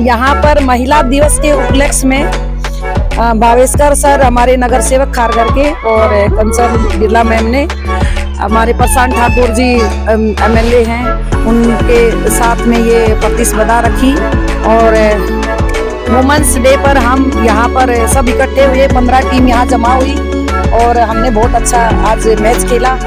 यहाँ पर महिला दिवस के उपलक्ष्य में भावेशकर सर हमारे नगर सेवक खारघर के और कंचन बिरला मैम ने हमारे प्रशांत ठाकुर जी एमएलए हैं, उनके साथ में ये प्रतिस्पर्धा रखी। और वुमेन्स डे पर हम यहाँ पर सब इकट्ठे हुए, 15 टीम यहाँ जमा हुई और हमने बहुत अच्छा आज मैच खेला।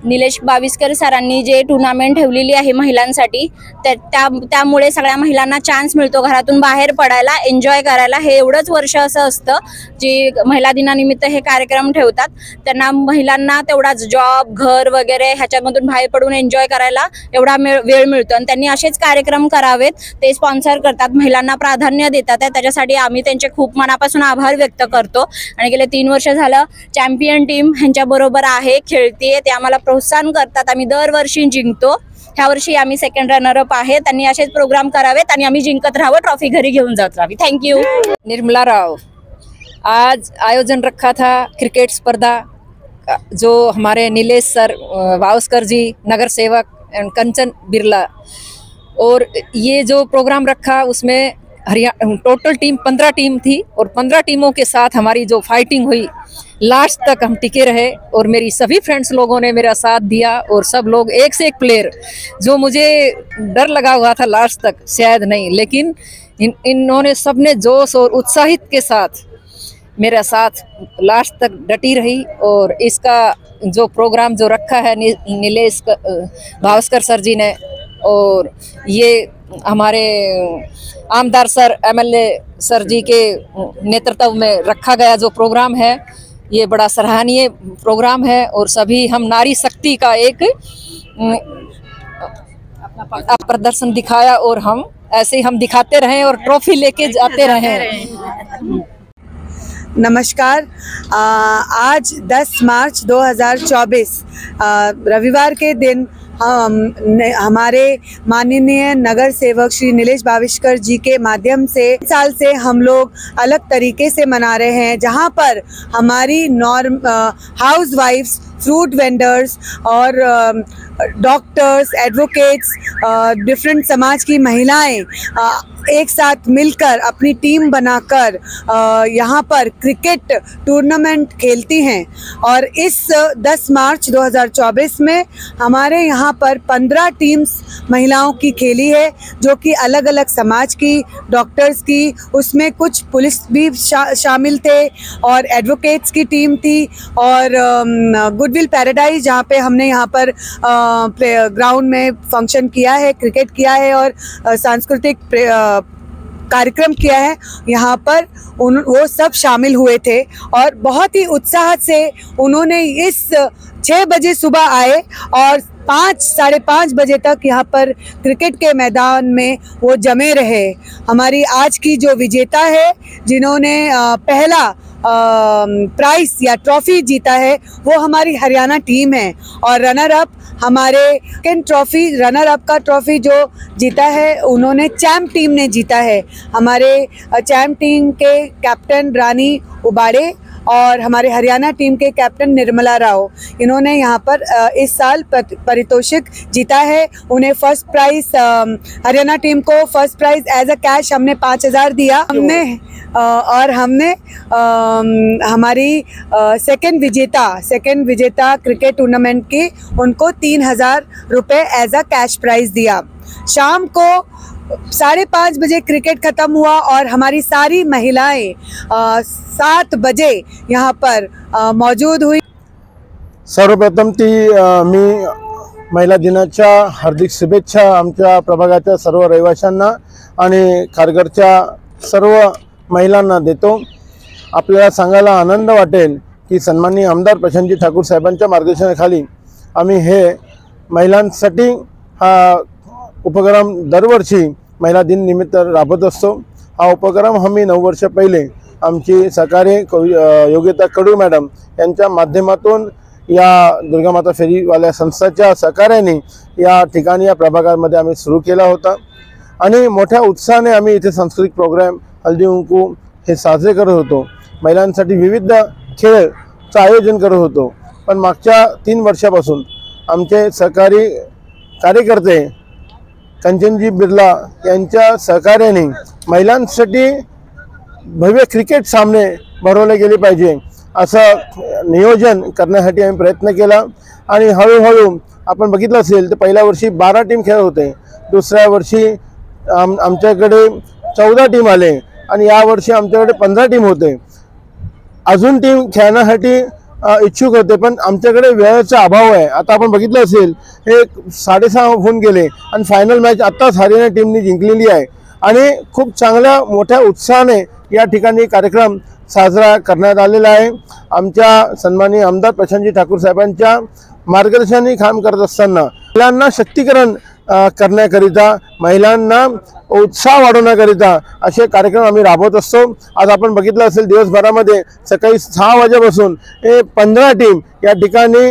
निलेश बाविस्कर सरांनी जे टुर्नामेंट ठेवलेली आहे महिलांसाठी, त्यामुळे सगळ्या महिलांना चान्स मिळतो घरातून बाहेर पडायला, एन्जॉय करायला। हे एवढंच वर्ष असं असतं जे महिला दिनानिमित्त हे कार्यक्रम ठेवतात, त्यांना महिलांना तेवढाच जॉब, घर वगैरे ह्याच्यामधून बाहेर पडून एन्जॉय करायला एवढा वेळ मिळतो आणि त्यांनी असेच कार्यक्रम करावेत। ते स्पॉन्सर करतात, महिलांना प्राधान्य देतात, त्याच्यासाठी आम्ही त्यांचे खूप मनापासून आभार व्यक्त करतो। आणि गेले 3 वर्ष झालं चॅम्पियन टीम ह्यांच्या बरोबर आहे, खेळतीये, ते आम्हाला प्रोत्साहन करतात, आम्ही दरवर्षी जिंकतो। ह्या वर्षी आम्ही सेकंड रनर अप आहे, त्यांनी असेच प्रोग्राम करावेत आणि आम्ही जिंकत राहावं, ट्रॉफी घरी घेऊन जात राहावी। थँक्यू। निर्मला राव, आज आयोजन रखा था क्रिकेट स्पर्धा जो हमारे नीलेश सर बावस्कर जी नगर सेवक एंड कंचन बिरला, और ये जो प्रोग्राम रखा उसमें टोटल टीम 15 टीम थी और 15 टीमों के साथ हमारी जो फाइटिंग हुई लास्ट तक हम टिके रहे और मेरी सभी फ्रेंड्स लोगों ने मेरा साथ दिया और सब लोग एक से एक प्लेयर, जो मुझे डर लगा हुआ था लास्ट तक शायद नहीं, लेकिन इन्होंने सबने जोश और उत्साहित के साथ मेरा साथ लास्ट तक डटी रही। और इसका जो प्रोग्राम जो रखा है नीलेश बावस्कर सर जी ने, और ये हमारे आमदार सर एमएलए सर जी के नेतृत्व में रखा गया जो प्रोग्राम है, ये बड़ा सराहनीय प्रोग्राम है। और सभी हम नारी शक्ति का एक प्रदर्शन दिखाया और हम ऐसे ही हम दिखाते रहें और ट्रॉफी लेके जाते रहें। नमस्कार। आज 10 मार्च 2024 रविवार के दिन हमारे माननीय नगर सेवक श्री नीलेश बाविस्कर जी के माध्यम से साल से हम लोग अलग तरीके से मना रहे हैं, जहां पर हमारी हाउस वाइफ्स, फ्रूट वेंडर्स और डॉक्टर्स, एडवोकेट्स, डिफरेंट समाज की महिलाएं एक साथ मिलकर अपनी टीम बनाकर यहाँ पर क्रिकेट टूर्नामेंट खेलती हैं। और इस 10 मार्च 2024 में हमारे यहाँ पर 15 टीम्स महिलाओं की खेली है, जो कि अलग अलग समाज की, डॉक्टर्स की, उसमें कुछ पुलिस भी शामिल थे और एडवोकेट्स की टीम थी, और गुडविल पैराडाइज जहाँ पे हमने यहाँ पर ग्राउंड में फंक्शन किया है, क्रिकेट किया है और सांस्कृतिक कार्यक्रम किया है यहाँ पर वो सब शामिल हुए थे और बहुत ही उत्साह से उन्होंने इस 6 बजे सुबह आए और 5-5:30 बजे तक यहाँ पर क्रिकेट के मैदान में वो जमे रहे। हमारी आज की जो विजेता है जिन्होंने पहला प्राइज या ट्रॉफी जीता है वो हमारी हरियाणा टीम है और रनर अप हमारे रनर अप का ट्रॉफी जो जीता है उन्होंने चैम्प टीम ने जीता है। हमारे चैम्प टीम के कैप्टन रानी उबाड़े और हमारे हरियाणा टीम के कैप्टन निर्मला राव, इन्होंने यहाँ पर इस साल पारितोषिक जीता है। उन्हें फर्स्ट प्राइज, हरियाणा टीम को first prize as a cash हमने 5,000 दिया हमने हमारी सेकंड विजेता क्रिकेट टूर्नामेंट की उनको 3,000 रुपये एज अ कैश प्राइज दिया। शाम को 5:30 बजे क्रिकेट खत्म हुआ और हमारी सारी महिलाएं 7 बजे यहाँ पर मौजूद हुई। सर्वप्रथम ती मी महिला दिनाच्या हार्दिक शुभेच्छा आमच्या प्रभागाच्या सर्व रहिवाशांना आणि खारघरच्या सर्व महिलांना देतो। आपल्याला सांगायला आनंद वाटेल की सन्माननीय आमदार प्रशांतजी ठाकूर साहेबांच्या मार्गदर्शनाखाली आम्ही हे महिलांसाठी हा उपक्रम दरवर्षी महिला दिन निमित्त राबवत असतो। हा उपक्रम आम्ही 9 वर्ष पहिले आमची सहकारी योगिता कडू मॅडम यांच्या माध्यमातून या दुर्गामाता फेरीवाल्या संस्थाच्या सहकार्याने या ठिकाणी या प्रभागामध्ये आम्ही सुरू केला होता आणि मोठ्या उत्साहाने आम्ही इथे सांस्कृतिक प्रोग्राम हल्दी कुंकू हे साजरे करत होतो। महिलांसाठी विविध खेळचं आयोजन करत होतो। पण मागच्या 3 वर्षापासून आमचे सहकारी कार्यकर्ते कंचनजी बिर्ला यांच्या सहकार्याने महिलांसाठी भव्य क्रिकेट सामने भरवले गेले पाहिजे असं नियोजन करण्यासाठी आम्ही प्रयत्न केला आणि हळूहळू आपण बघितलं असेल तर पहिल्या वर्षी 12 टीम खेळत होते, दुसऱ्या वर्षी आमच्याकडे 14 टीम आले आणि या वर्षी आमच्याकडे 15 टीम होते। अजून टीम खेळण्यासाठी इच्छुक होते पण आमच्याकडे वेळेचा अभाव आहे। आता आपण बघितलं असेल हे 6:30 होऊन गेले आणि फायनल मॅच आत्ताच हरियाणा टीमने जिंकलेली आहे आणि खूप चांगल्या मोठ्या उत्साहाने या ठिकाणी कार्यक्रम साजरा करण्यात आलेला आहे। आमच्या सन्माननीय आमदार प्रशांतजी ठाकूर साहेबांच्या मार्गदर्शनाने काम करत असताना महिलांना शक्तीकरण करण्याकरिता, महिलांना उत्साह वाढवण्याकरिता असे कार्यक्रम आम्ही राबवत असतो। आज आपण बघितलं असेल दिवसभरामध्ये सकाळी 6 वाजेपासून 15 टीम या ठिकाणी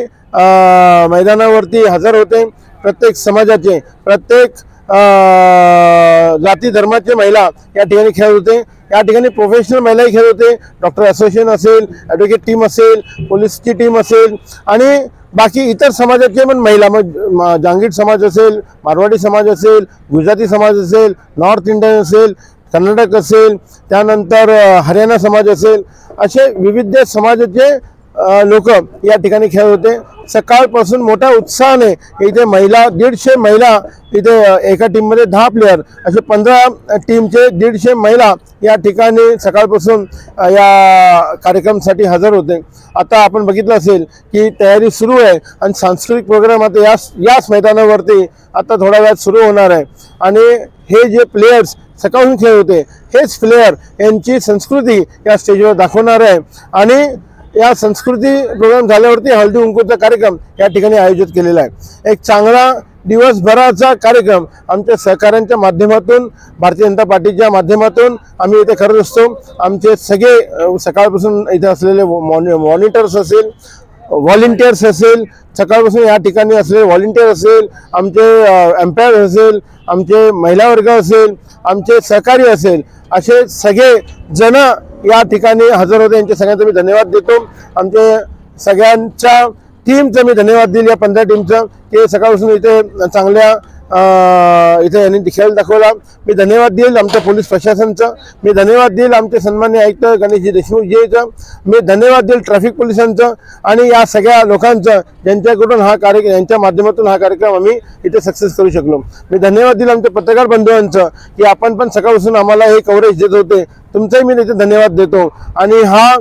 मैदानावरती हजर होते। प्रत्येक समाजाचे, प्रत्येक जाती धर्माचे महिला या ठिकाणी खेळत होते। या ठिकाणी प्रोफेशनल महिलाही खेळत होते, डॉक्टर असोसिएशन असेल, ॲडव्होकेट टीम असेल, पोलीसची टीम असेल आणि बाकी इतर समाजाचे पण महिला, मग जांगीर समाज असेल, मारवाडी समाज असेल, गुजराती समाज असेल, नॉर्थ इंडियन असेल, कर्नाटक असेल, त्यानंतर हरियाणा समाज असेल, असे विविध समाजाचे लोक या ठिकाणी खेळत होते। सकाळपासून मोठ्या उत्साहाने इथे महिला 150 महिला, इथे एका टीममध्ये 10 प्लेयर असे 15 टीमचे 150 महिला या ठिकाणी सकाळपासून या कार्यक्रमासाठी हजर होते। आता आपण बघितलं असेल की तयारी सुरू आहे आणि सांस्कृतिक प्रोग्राम आता याच मैदानावरती आता थोड्या वेळात सुरू होणार आहे आणि हे जे प्लेयर्स सकाळून खेळत होते हेच प्लेयर यांची संस्कृती या स्टेजवर दाखवणार आहे आणि या संस्कृती प्रोग्राम झाल्यावरती हळदी कुंकूचा कार्यक्रम या ठिकाणी आयोजित केलेला आहे। एक चांगला दिवसभराचा कार्यक्रम आमच्या सहकाऱ्यांच्या माध्यमातून, भारतीय जनता पार्टीच्या माध्यमातून आम्ही इथे करत असतो। आमचे सगळे सकाळपासून इथे असलेले मॉनिटर्स असेल, व्हॉलेंटियर्स असेल, सकाळपासून या ठिकाणी असलेले व्हॉलेंटियर असेल, आमचे एम्पायर असेल, आमचे महिला वर्ग असेल, आमचे सहकारी असेल, असे सगळे जण या ठिकाणी हजर होते। यांचे सगळ्यांचा मी धन्यवाद देतो। आमचे सगळ्यांच्या टीमचं मी धन्यवाद देईल, या 15 टीमचं, की सकाळपासून इथे चांगल्या इथे यांनी खेळ दाखवला। मी धन्यवाद देईल आमच्या पोलीस प्रशासनाचं, मी धन्यवाद देईल आमचे सन्मान्य आयुक्त गणेशजी देशमुख जीचं, मी धन्यवाद देईल ट्रॅफिक पोलिसांचं आणि या सगळ्या लोकांचं ज्यांच्याकडून हा कार्यक्रम, यांच्या माध्यमातून हा कार्यक्रम आम्ही इथे सक्सेस करू शकलो। मी धन्यवाद देईल आमच्या पत्रकार बंधूंचं की आपण पण सकाळपासून आम्हाला हे कव्हरेज देत होते, तुमचंही मी इथे धन्यवाद देतो आणि हा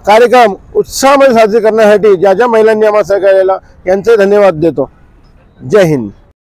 कार्यक्रम उत्साहामध्ये साजरे करण्यासाठी ज्या ज्या महिलांनी आम्हाला सहकार्य केलं यांचे धन्यवाद देतो। जय हिंद।